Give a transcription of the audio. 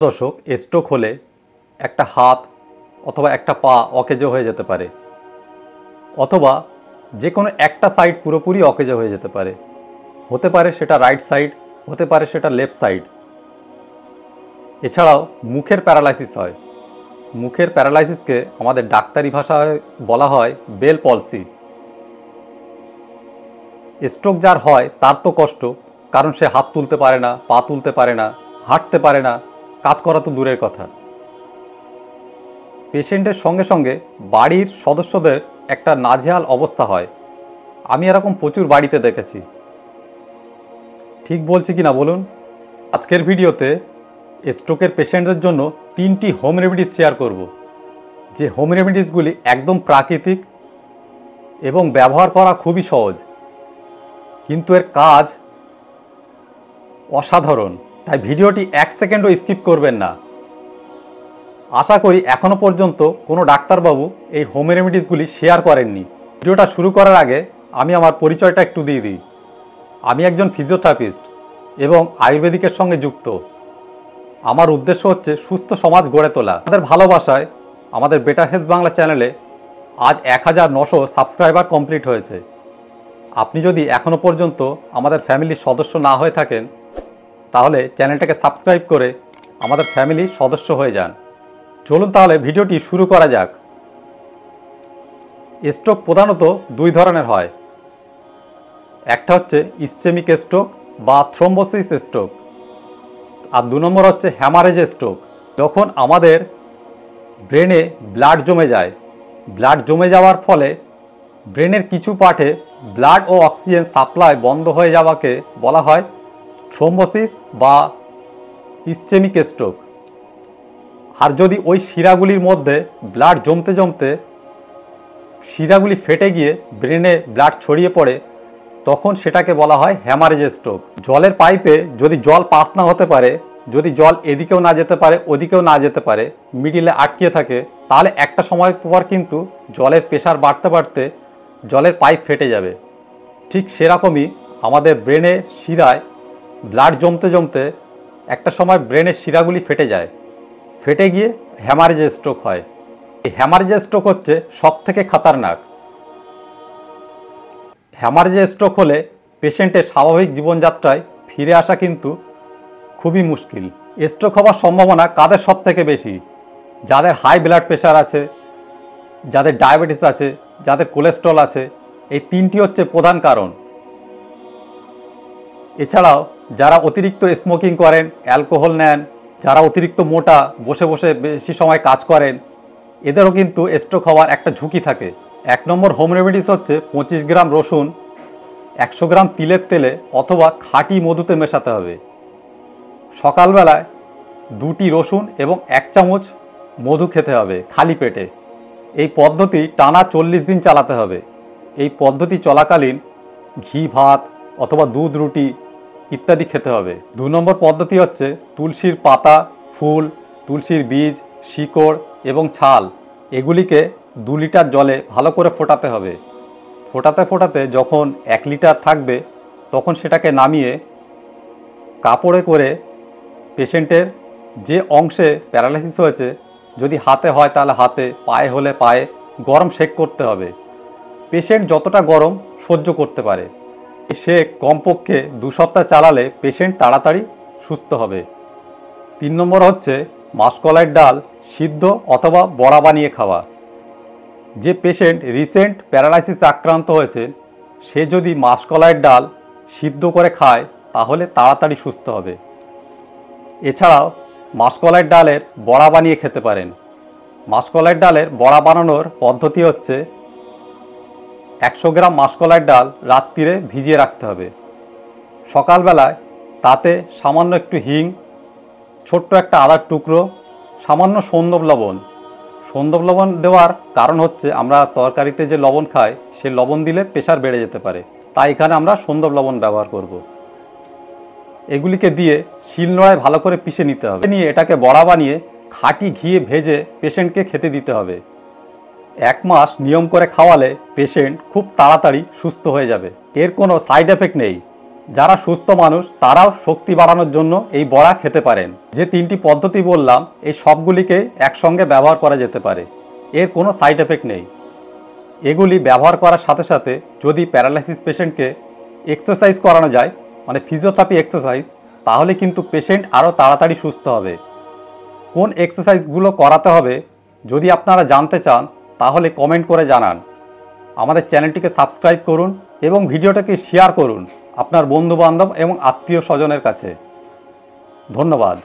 দর্শক, স্ট্রোক হলে একটা হাত অথবা একটা পা অকেজো হয়ে যেতে পারে, অথবা যে কোনো একটা সাইড পুরোপুরি অকেজো হয়ে যেতে পারে। হতে পারে সেটা রাইট সাইড, হতে পারে সেটা লেফট সাইড। এছাড়াও মুখের প্যারালাইসিস হয়। মুখের প্যারালাইসিসকে আমাদের ডাক্তারি ভাষায় বলা হয় বেল পলসি। স্ট্রোক যার হয় তার তো কষ্ট, কারণ সে হাত তুলতে পারে না, পা তুলতে পারে না, হাঁটতে পারে না, কাজ করা তো দূরের কথা। পেশেন্টের সঙ্গে সঙ্গে বাড়ির সদস্যদের একটা নাজেহাল অবস্থা হয়। আমি এরকম প্রচুর বাড়িতে দেখেছি। ঠিক বলছি কি না বলুন? আজকের ভিডিওতে স্ট্রোকের পেশেন্টদের জন্য 3টি হোম রেমেডিস শেয়ার করব, যে হোম রেমেডিসগুলি একদম প্রাকৃতিক এবং ব্যবহার করা খুবই সহজ, কিন্তু এর কাজ অসাধারণ। তাই ভিডিওটি 1 সেকেন্ডও স্কিপ করবেন না। আশা করি এখনও পর্যন্ত কোনো ডাক্তারবাবু এই হোম রেমেডিসগুলি শেয়ার করেননি। ভিডিওটা শুরু করার আগে আমি আমার পরিচয়টা একটু দিয়ে দিই। আমি একজন ফিজিওথেরাপিস্ট এবং আয়ুর্বেদিকের সঙ্গে যুক্ত। আমার উদ্দেশ্য হচ্ছে সুস্থ সমাজ গড়ে তোলা। আমাদের ভালোবাসায় আমাদের বেটার হেলথ বাংলা চ্যানেলে আজ 1900 সাবস্ক্রাইবার কমপ্লিট হয়েছে। আপনি যদি এখনও পর্যন্ত আমাদের ফ্যামিলির সদস্য না হয়ে থাকেন, তাহলে চ্যানেলটাকে সাবস্ক্রাইব করে আমাদের ফ্যামিলির সদস্য হয়ে যান। চলুন তাহলে ভিডিওটি শুরু করা যাক। স্ট্রোক প্রধানত 2 ধরনের হয়। একটা হচ্ছে ইসচেমিক স্ট্রোক বা থ্রোম্বোসিস স্ট্রোক, আর 2 নম্বর হচ্ছে হ্যামারেজ স্ট্রোক। যখন আমাদের ব্রেনে ব্লাড জমে যায়, ব্লাড জমে যাওয়ার ফলে ব্রেনের কিছু পার্টে ব্লাড ও অক্সিজেন সাপ্লাই বন্ধ হয়ে যাওয়াকে বলা হয় থ্রোম্বোসিস বা ইসচেমিক স্ট্রোক। আর যদি ওই শিরাগুলির মধ্যে ব্লাড জমতে জমতে শিরাগুলি ফেটে গিয়ে ব্রেনে ব্লাড ছড়িয়ে পড়ে, তখন সেটাকে বলা হয় হ্যামারেজ স্ট্রোক। জলের পাইপে যদি জল পাস না হতে পারে, যদি জল এদিকেও না যেতে পারে ওদিকেও না যেতে পারে, মিডিলে আটকে থাকে, তাহলে একটা সময় পর কিন্তু জলের প্রেশার বাড়তে বাড়তে জলের পাইপ ফেটে যাবে। ঠিক সেরকমই আমাদের ব্রেনের শিরায় ব্লাড জমতে জমতে একটা সময় ব্রেনের শিরাগুলি ফেটে যায়, ফেটে গিয়ে হ্যামারেজ স্ট্রোক হয়। এই হ্যামারেজ স্ট্রোক হচ্ছে সবথেকে খতরনাক। হ্যামারেজ স্ট্রোক হলে পেশেন্টের স্বাভাবিক জীবনযাত্রায় ফিরে আসা কিন্তু খুবই মুশকিল। স্ট্রোক হওয়ার সম্ভাবনা কাদের সব থেকে বেশি? যাদের হাই ব্লাড প্রেশার আছে, যাদের ডায়াবেটিস আছে, যাদের কোলেস্ট্রল আছে। এই 3টি হচ্ছে প্রধান কারণ। এছাড়াও যারা অতিরিক্ত স্মোকিং করেন, অ্যালকোহল নেন, যারা অতিরিক্ত মোটা, বসে বসে বেশি সময় কাজ করেন, এদেরও কিন্তু স্ট্রোক হওয়ার একটা ঝুঁকি থাকে। 1 নম্বর হোম রেমেডিস হচ্ছে 25 গ্রাম রসুন 100 গ্রাম তিলের তেলে অথবা খাঁটি মধুতে মেশাতে হবে। সকালবেলায় 2টি রসুন এবং 1 চামচ মধু খেতে হবে খালি পেটে। এই পদ্ধতি টানা 40 দিন চালাতে হবে। এই পদ্ধতি চলাকালীন ঘি ভাত অথবা দুধ রুটি ইত্যাদি খেতে হবে। 2 নম্বর পদ্ধতি হচ্ছে তুলসীর পাতা, ফুল, তুলসীর বীজ, শিকড় এবং ছাল এগুলিকে 2 লিটার জলে ভালো করে ফোটাতে হবে। ফোটাতে ফোটাতে যখন 1 লিটার থাকবে, তখন সেটাকে নামিয়ে কাপড়ে করে পেশেন্টের যে অংশে প্যারালাইসিস হয়েছে, যদি হাতে হয় তাহলে হাতে, পায়ে হলে পায়ে গরম সেক করতে হবে। পেশেন্ট যতটা গরম সহ্য করতে পারে সে কমপক্ষে 2 সপ্তাহ চালালে পেশেন্ট তাড়াতাড়ি সুস্থ হবে। 3 নম্বর হচ্ছে মাসকলাইয়ের ডাল সিদ্ধ অথবা বড়া বানিয়ে খাওয়া। যে পেশেন্ট রিসেন্ট প্যারালাইসিসে আক্রান্ত হয়েছে, সে যদি মাসকলাইয়ের ডাল সিদ্ধ করে খায় তাহলে তাড়াতাড়ি সুস্থ হবে। এছাড়াও মাসকলাইয়ের ডালের বড়া বানিয়ে খেতে পারেন। মাসকলাইয়ের ডালের বড়া বানানোর পদ্ধতি হচ্ছে 100 গ্রাম মাসকলাইয়ের ডাল রাত্রিরে ভিজিয়ে রাখতে হবে। সকালবেলায় তাতে সামান্য একটু হিং, ছোট্ট একটা আদার টুকরো, সামান্য সন্দব লবণ। সন্দব লবণ দেওয়ার কারণ হচ্ছে আমরা তরকারিতে যে লবণ খাই, সে লবণ দিলে প্রেশার বেড়ে যেতে পারে, তাই এখানে আমরা সন্দব লবণ ব্যবহার করব। এগুলিকে দিয়ে শিলনোড়ায় ভালো করে পিষে নিতে হবে। নিয়ে এটাকে বড়া বানিয়ে খাঁটি ঘিয়ে ভেজে পেশেন্টকে খেতে দিতে হবে। 1 মাস নিয়ম করে খাওয়ালে পেশেন্ট খুব তাড়াতাড়ি সুস্থ হয়ে যাবে। এর কোনো সাইড এফেক্ট নেই। যারা সুস্থ মানুষ তারাও শক্তি বাড়ানোর জন্য এই বড়া খেতে পারেন। যে 3টি পদ্ধতি বললাম এই সবগুলিকে একসঙ্গে ব্যবহার করা যেতে পারে, এর কোনো সাইড এফেক্ট নেই। এগুলি ব্যবহার করার সাথে সাথে যদি প্যারালাইসিস পেশেন্টকে এক্সারসাইজ করানো যায়, মানে ফিজিওথেরাপি এক্সারসাইজ, তাহলে কিন্তু পেশেন্ট আরও তাড়াতাড়ি সুস্থ হবে। কোন এক্সারসাইজগুলো করাতে হবে যদি আপনারা জানতে চান তাহলে কমেন্ট করে জানান। আমাদের চ্যানেলটিকে সাবস্ক্রাইব করুন এবং ভিডিওটাকে শেয়ার করুন আপনার বন্ধুবান্ধব এবং আত্মীয় স্বজনের কাছে। ধন্যবাদ।